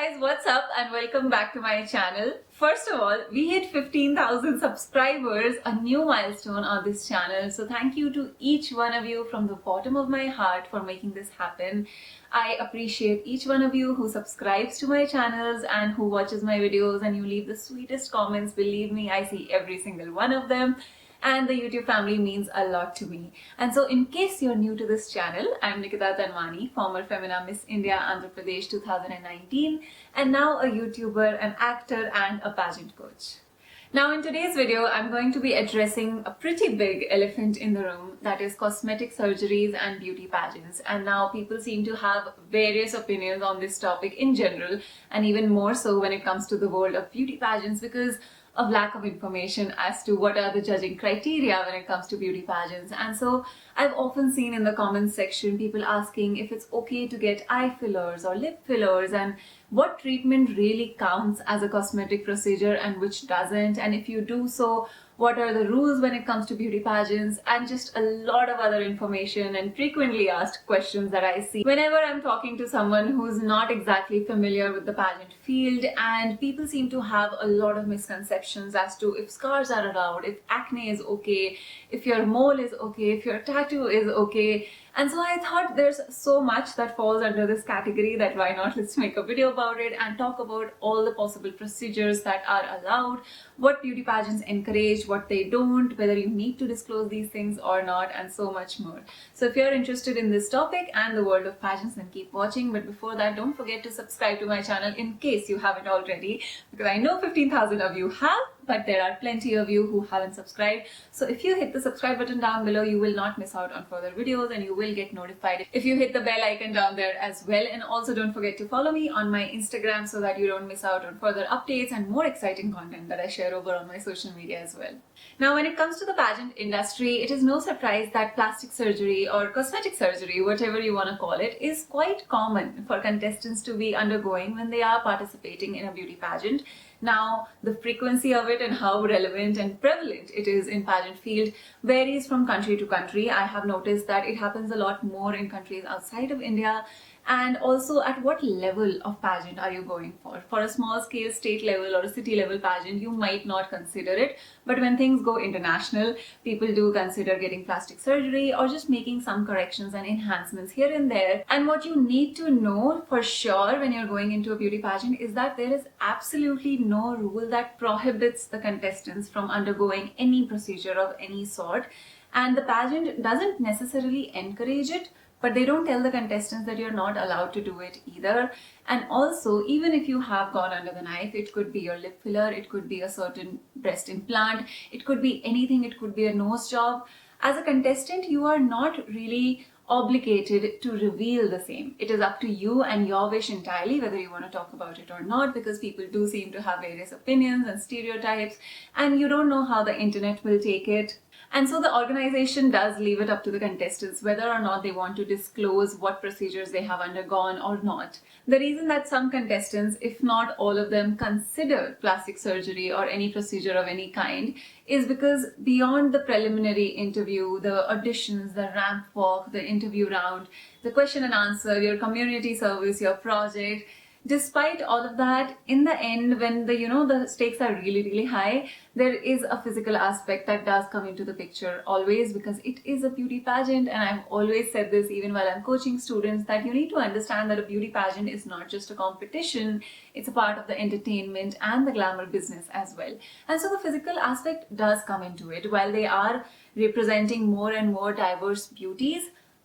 guys, what's up and welcome back to my channel. First of all, we hit 15,000 subscribers, a new milestone on this channel. So thank you to each one of you from the bottom of my heart for making this happen. I appreciate each one of you who subscribes to my channels and who watches my videos and you leave the sweetest comments. Believe me, I see every single one of them. And the YouTube family means a lot to me. And so in case you're new to this channel, I'm Nikita Tanwani, former Femina Miss India Andhra Pradesh 2019, and now a YouTuber, an actor and a pageant coach. Now in today's video, I'm going to be addressing a pretty big elephant in the room, that is cosmetic surgeries and beauty pageants. And now people seem to have various opinions on this topic in general, and even more so when it comes to the world of beauty pageants because of lack of information as to what are the judging criteria when it comes to beauty pageants. And so I've often seen in the comments section people asking if it's okay to get eye fillers or lip fillers and what treatment really counts as a cosmetic procedure and which doesn't, and if you do so, what are the rules when it comes to beauty pageants, and just a lot of other information and frequently asked questions that I see whenever I'm talking to someone who's not exactly familiar with the pageant field. And people seem to have a lot of misconceptions as to if scars are allowed, if acne is okay, if your mole is okay, if your tattoo is okay. And so I thought there's so much that falls under this category that why not let's make a video about it and talk about all the possible procedures that are allowed, what beauty pageants encourage, what they don't, whether you need to disclose these things or not, and so much more. So if you're interested in this topic and the world of pageants, then keep watching. But before that, don't forget to subscribe to my channel in case you haven't already, because I know 15,000 of you have, but there are plenty of you who haven't subscribed. So if you hit the subscribe button down below, you will not miss out on further videos and you will get notified if you hit the bell icon down there as well. And also don't forget to follow me on my Instagram so that you don't miss out on further updates and more exciting content that I share over on my social media as well. Now when it comes to the pageant industry, it is no surprise that plastic surgery or cosmetic surgery, whatever you want to call it, is quite common for contestants to be undergoing when they are participating in a beauty pageant. Now, the frequency of it and how relevant and prevalent it is in pageant field varies from country to country. I have noticed that it happens a lot more in countries outside of India. And also, at what level of pageant are you going for? For a small scale state level or a city level pageant, you might not consider it. But when things go international, people do consider getting plastic surgery or just making some corrections and enhancements here and there. And what you need to know for sure when you're going into a beauty pageant is that there is absolutely no rule that prohibits the contestants from undergoing any procedure of any sort. And the pageant doesn't necessarily encourage it, but they don't tell the contestants that you're not allowed to do it either. And also, even if you have gone under the knife, it could be your lip filler, it could be a certain breast implant, it could be anything, it could be a nose job. As a contestant, you are not really obligated to reveal the same. It is up to you and your wish entirely whether you want to talk about it or not, because people do seem to have various opinions and stereotypes and you don't know how the internet will take it. And so the organization does leave it up to the contestants whether or not they want to disclose what procedures they have undergone or not. The reason that some contestants, if not all of them, consider plastic surgery or any procedure of any kind is because beyond the preliminary interview, the auditions, the ramp walk, the interview round, the question and answer, your community service, your project, despite all of that, in the end, when the stakes are really high, there is a physical aspect that does come into the picture always, because it is a beauty pageant. And I've always said this even while I'm coaching students, that you need to understand that a beauty pageant is not just a competition, it's a part of the entertainment and the glamour business as well. And so the physical aspect does come into it. While they are representing more and more diverse beauties,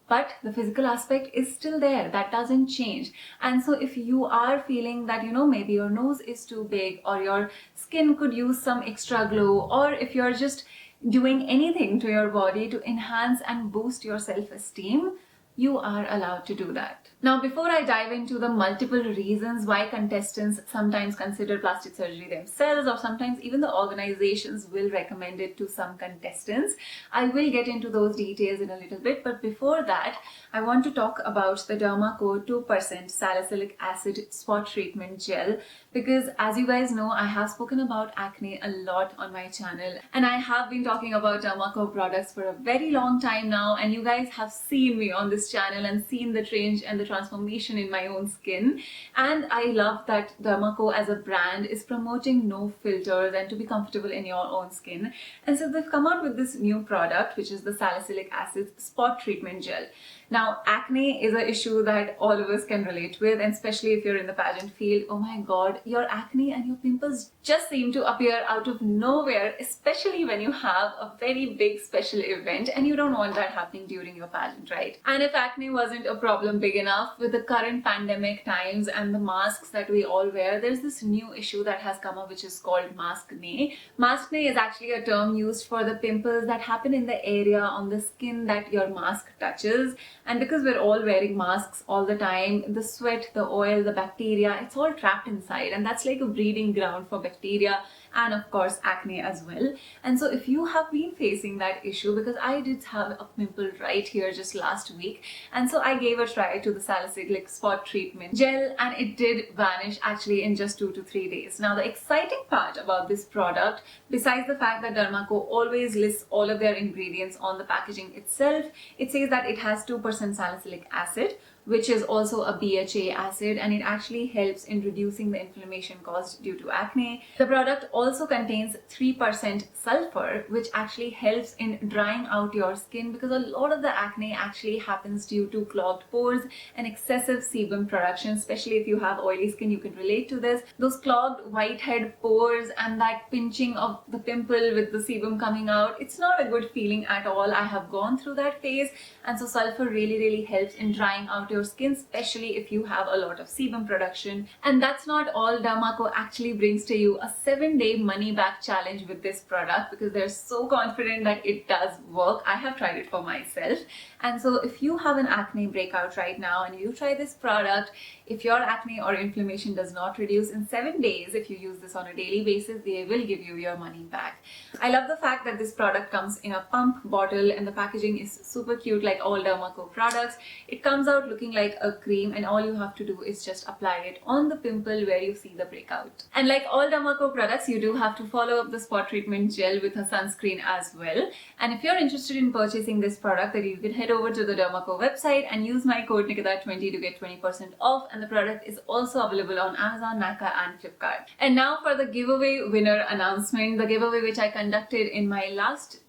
but the physical aspect is still there. That doesn't change. And so if you are feeling that, maybe your nose is too big or your skin could use some extra glow, or if you're just doing anything to your body to enhance and boost your self-esteem, you are allowed to do that. Now, before I dive into the multiple reasons why contestants sometimes consider plastic surgery themselves, or sometimes even the organizations will recommend it to some contestants, I will get into those details in a little bit. But before that, I want to talk about the Derma Co 2% salicylic acid spot treatment gel, because as you guys know, I have spoken about acne a lot on my channel, and I have been talking about Derma Co products for a very long time now, and you guys have seen me on this this channel and seen the change and the transformation in my own skin. And I love that Derma Co as a brand is promoting no filters and to be comfortable in your own skin. And so they've come out with this new product, which is the salicylic acid spot treatment gel. Now, acne is an issue that all of us can relate with, and especially if you're in the pageant field. Oh my god, your acne and your pimples just seem to appear out of nowhere, especially when you have a very big special event and you don't want that happening during your pageant, right? And if acne wasn't a problem big enough, with the current pandemic times and the masks that we all wear, there's this new issue that has come up which is called maskne. Maskne is actually a term used for the pimples that happen in the area on the skin that your mask touches. And because we're all wearing masks all the time, the sweat, the oil, the bacteria, it's all trapped inside, and that's like a breeding ground for bacteria and of course acne as well. And so if you have been facing that issue, because I did have a pimple right here just last week, and so I gave a try to the salicylic spot treatment gel and it did vanish actually in just 2 to 3 days. Now the exciting part about this product, besides the fact that Derma Co always lists all of their ingredients on the packaging itself, it says that it has 2% salicylic acid, which is also a BHA acid, and it actually helps in reducing the inflammation caused due to acne. The product also contains 3% sulfur, which actually helps in drying out your skin, because a lot of the acne actually happens due to clogged pores and excessive sebum production. Especially if you have oily skin, you can relate to this. Those clogged whitehead pores and that pinching of the pimple with the sebum coming out, it's not a good feeling at all. I have gone through that phase, and so sulfur really helps in drying out your skin, especially if you have a lot of sebum production. And that's not all. Derma Co actually brings to you a 7-day money back challenge with this product, because they're so confident that it does work. I have tried it for myself. And so if you have an acne breakout right now and you try this product, if your acne or inflammation does not reduce in 7 days, if you use this on a daily basis, they will give you your money back. I love the fact that this product comes in a pump bottle and the packaging is super cute like all Derma Co products. It comes out looking like a cream, and all you have to do is just apply it on the pimple where you see the breakout. And like all Derma Co products, you do have to follow up the spot treatment gel with a sunscreen as well. And if you're interested in purchasing this product, then you can head over to the Derma Co website and use my code Nikita20 to get 20% off. And the product is also available on Amazon, Nykaa and Flipkart. And now for the giveaway winner announcement, the giveaway which I conducted in my last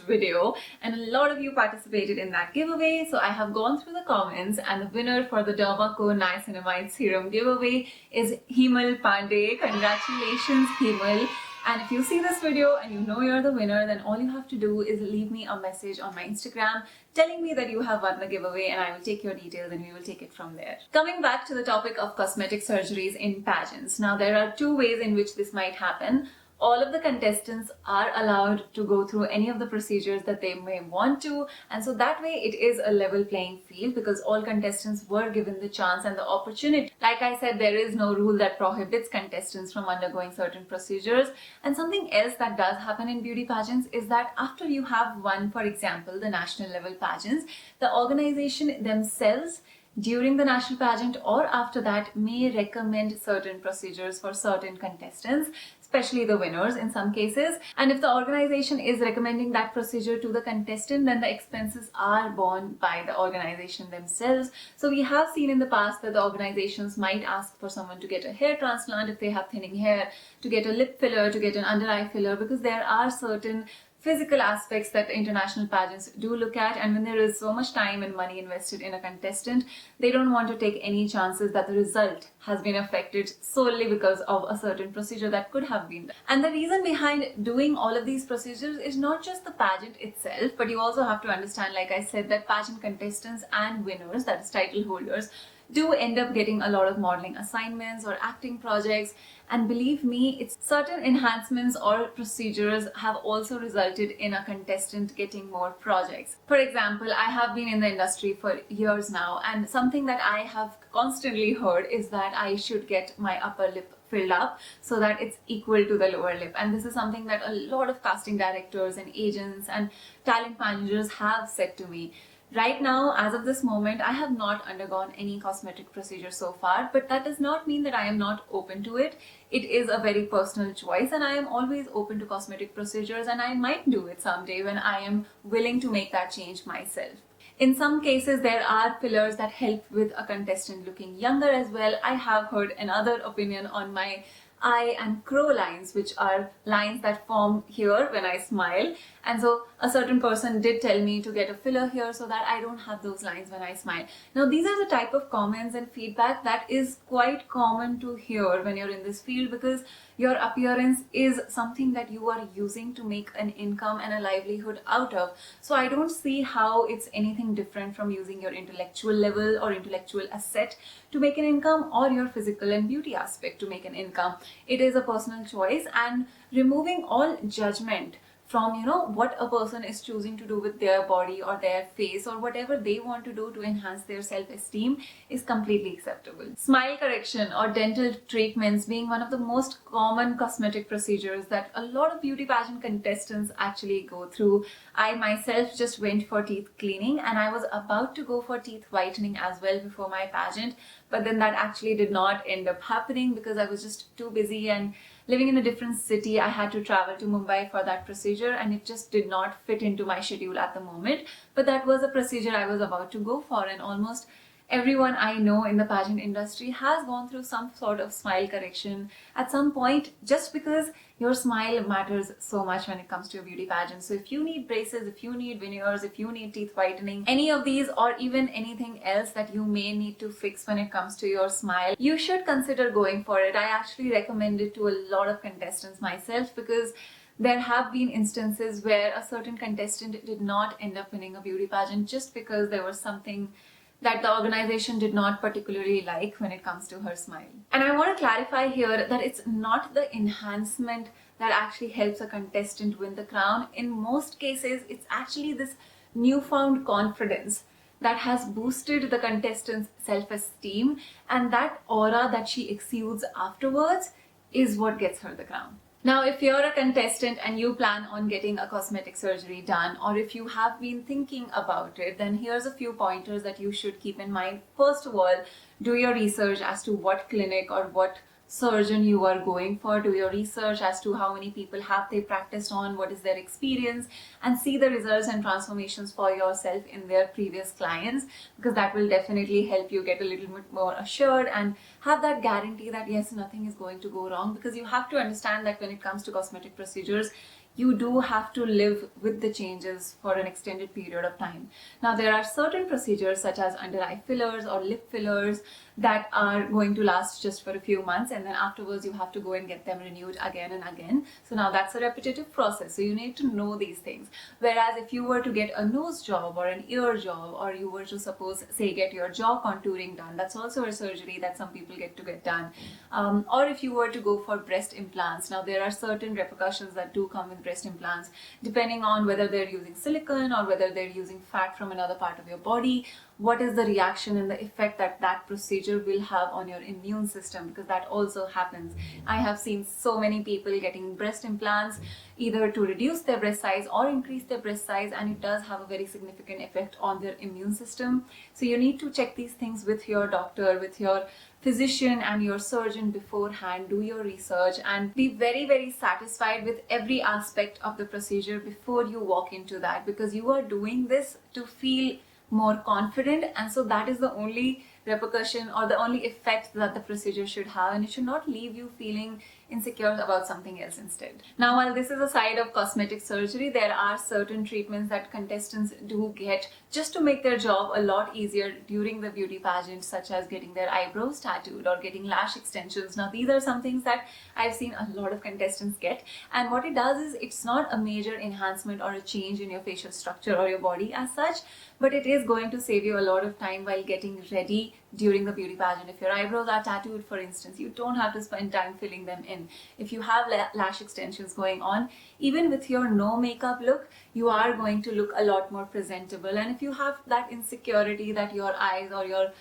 video, and a lot of you participated in that giveaway. So I have gone through the comments, and the winner for the Derma Co Niacinamide Serum giveaway is Himal Pandey. Congratulations, Himal. And if you see this video and you know you're the winner, then all you have to do is leave me a message on my Instagram telling me that you have won the giveaway, and I will take your details and we will take it from there. Coming back to the topic of cosmetic surgeries in pageants. Now there are 2 ways in which this might happen. All of the contestants are allowed to go through any of the procedures that they may want to, and so that way it is a level playing field, because all contestants were given the chance and the opportunity. Like I said, there is no rule that prohibits contestants from undergoing certain procedures. And something else that does happen in beauty pageants is that after you have won, for example, the national level pageants, the organization themselves during the national pageant or after that may recommend certain procedures for certain contestants, especially the winners in some cases. And if the organization is recommending that procedure to the contestant, then the expenses are borne by the organization themselves. So we have seen in the past that the organizations might ask for someone to get a hair transplant if they have thinning hair, to get a lip filler, to get an under eye filler, because there are certain physical aspects that international pageants do look at. And when there is so much time and money invested in a contestant, they don't want to take any chances that the result has been affected solely because of a certain procedure that could have been done. And the reason behind doing all of these procedures is not just the pageant itself, but you also have to understand, like I said, that pageant contestants and winners, that is title holders, do end up getting a lot of modeling assignments or acting projects. And believe me, it's certain enhancements or procedures have also resulted in a contestant getting more projects. For example, I have been in the industry for years now, and something that I have constantly heard is that I should get my upper lip filled up so that it's equal to the lower lip. And this is something that a lot of casting directors and agents and talent managers have said to me. Right now, as of this moment, I have not undergone any cosmetic procedure so far, but that does not mean that I am not open to it. It is a very personal choice, and I am always open to cosmetic procedures, and I might do it someday when I am willing to make that change myself. In some cases, there are fillers that help with a contestant looking younger as well. I have heard another opinion on my eye and crow lines, which are lines that form here when I smile. And so a certain person did tell me to get a filler here so that I don't have those lines when I smile. Now, these are the type of comments and feedback that is quite common to hear when you're in this field, because your appearance is something that you are using to make an income and a livelihood out of. So I don't see how it's anything different from using your intellectual level or intellectual asset to make an income, or your physical and beauty aspect to make an income. It is a personal choice, and removing all judgment from what a person is choosing to do with their body or their face or whatever they want to do to enhance their self-esteem is completely acceptable. Smile correction or dental treatments being one of the most common cosmetic procedures that a lot of beauty pageant contestants actually go through. I myself just went for teeth cleaning, and I was about to go for teeth whitening as well before my pageant, but then that actually did not end up happening because I was just too busy and living in a different city. I had to travel to Mumbai for that procedure, and it just did not fit into my schedule at the moment. But that was a procedure I was about to go for, and almost everyone I know in the pageant industry has gone through some sort of smile correction at some point, just because your smile matters so much when it comes to a beauty pageant. So if you need braces, if you need veneers, if you need teeth whitening, any of these or even anything else that you may need to fix when it comes to your smile, you should consider going for it. I actually recommend it to a lot of contestants myself, because there have been instances where a certain contestant did not end up winning a beauty pageant just because there was something that the organization did not particularly like when it comes to her smile. And I want to clarify here that it's not the enhancement that actually helps a contestant win the crown. In most cases, it's actually this newfound confidence that has boosted the contestant's self-esteem, and that aura that she exudes afterwards is what gets her the crown. Now, if you're a contestant and you plan on getting a cosmetic surgery done, or if you have been thinking about it, then here's a few pointers that you should keep in mind. First of all, do your research as to what clinic or what surgeon you are going for. Do your research as to how many people have they practiced on, what is their experience, and see the results and transformations for yourself in their previous clients, because that will definitely help you get a little bit more assured and have that guarantee that yes, nothing is going to go wrong. Because you have to understand that when it comes to cosmetic procedures, you do have to live with the changes for an extended period of time. Now, there are certain procedures such as under eye fillers or lip fillers that are going to last just for a few months, and then afterwards you have to go and get them renewed again and again. So now that's a repetitive process, so you need to know these things. Whereas if you were to get a nose job or an ear job, or you were to suppose say get your jaw contouring done, that's also a surgery that some people get done. Or if you were to go for breast implants, now there are certain repercussions that do come with breast implants, depending on whether they're using silicone or whether they're using fat from another part of your body. What is the reaction and the effect that that procedure will have on your immune system, because that also happens. I have seen so many people getting breast implants either to reduce their breast size or increase their breast size, and it does have a very significant effect on their immune system. So you need to check these things with your doctor, with your physician and your surgeon beforehand. Do your research and be very, very satisfied with every aspect of the procedure before you walk into that, because you are doing this to feel more confident, and so that is the only repercussion or the only effect that the procedure should have, and it should not leave you feeling insecure about something else instead. Now, while this is a side of cosmetic surgery, there are certain treatments that contestants do get just to make their job a lot easier during the beauty pageant, such as getting their eyebrows tattooed or getting lash extensions. Now, these are some things that I've seen a lot of contestants get, and what it does is it's not a major enhancement or a change in your facial structure or your body as such, but it is going to save you a lot of time while getting ready during the beauty pageant. If your eyebrows are tattooed, for instance, you don't have to spend time filling them in. If you have lash extensions going on, even with your no makeup look, you are going to look a lot more presentable. And if you have that insecurity that your eyes or your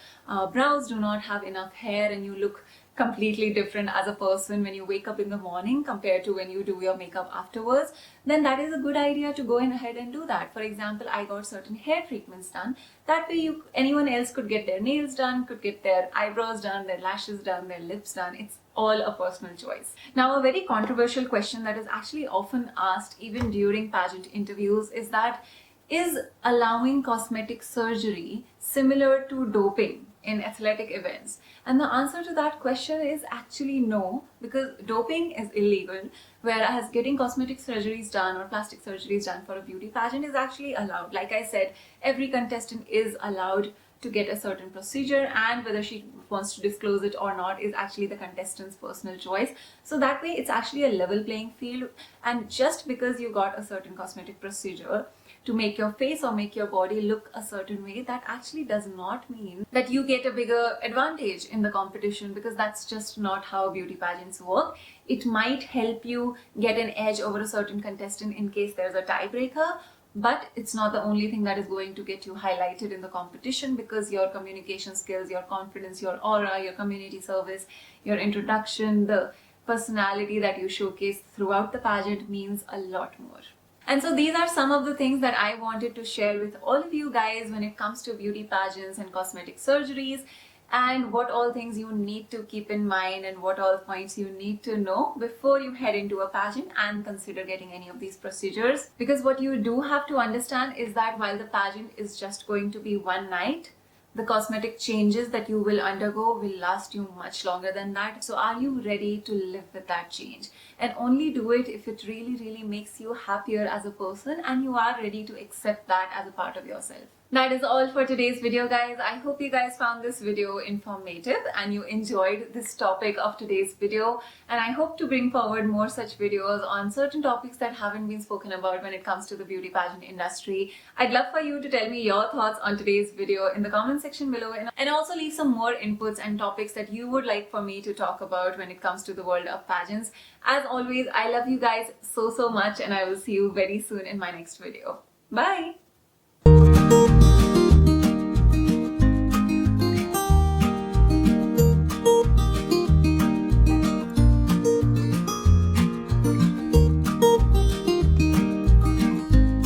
brows do not have enough hair and you look completely different as a person when you wake up in the morning compared to when you do your makeup afterwards, then that is a good idea to go ahead and do that. For example, I got certain hair treatments done. That way anyone else could get their nails done, could get their eyebrows done, their lashes done, their lips done. It's all a personal choice. Now, a very controversial question that is actually often asked even during pageant interviews is that Is allowing cosmetic surgery similar to doping in athletic events? And the answer to that question is actually no, because doping is illegal, whereas getting cosmetic surgeries done or plastic surgeries done for a beauty pageant is actually allowed. Like I said, every contestant is allowed to get a certain procedure, and whether she wants to disclose it or not is actually the contestant's personal choice. So that way it's actually a level playing field, and just because you got a certain cosmetic procedure to make your face or make your body look a certain way, that actually does not mean that you get a bigger advantage in the competition, because that's just not how beauty pageants work. It might help you get an edge over a certain contestant in case there's a tiebreaker, but it's not the only thing that is going to get you highlighted in the competition, because your communication skills, your confidence, your aura, your community service, your introduction, the personality that you showcase throughout the pageant means a lot more. And so these are some of the things that I wanted to share with all of you guys when it comes to beauty pageants and cosmetic surgeries, and what all things you need to keep in mind and what all points you need to know before you head into a pageant and consider getting any of these procedures. Because what you do have to understand is that while the pageant is just going to be one night, the cosmetic changes that you will undergo will last you much longer than that. So are you ready to live with that change? And only do it if it really, really makes you happier as a person and you are ready to accept that as a part of yourself. That is all for today's video, guys. I hope you guys found this video informative and you enjoyed this topic of today's video. And I hope to bring forward more such videos on certain topics that haven't been spoken about when it comes to the beauty pageant industry. I'd love for you to tell me your thoughts on today's video in the comment section below, and also leave some more inputs and topics that you would like for me to talk about when it comes to the world of pageants. As always, I love you guys so much, and I will see you very soon in my next video. Bye!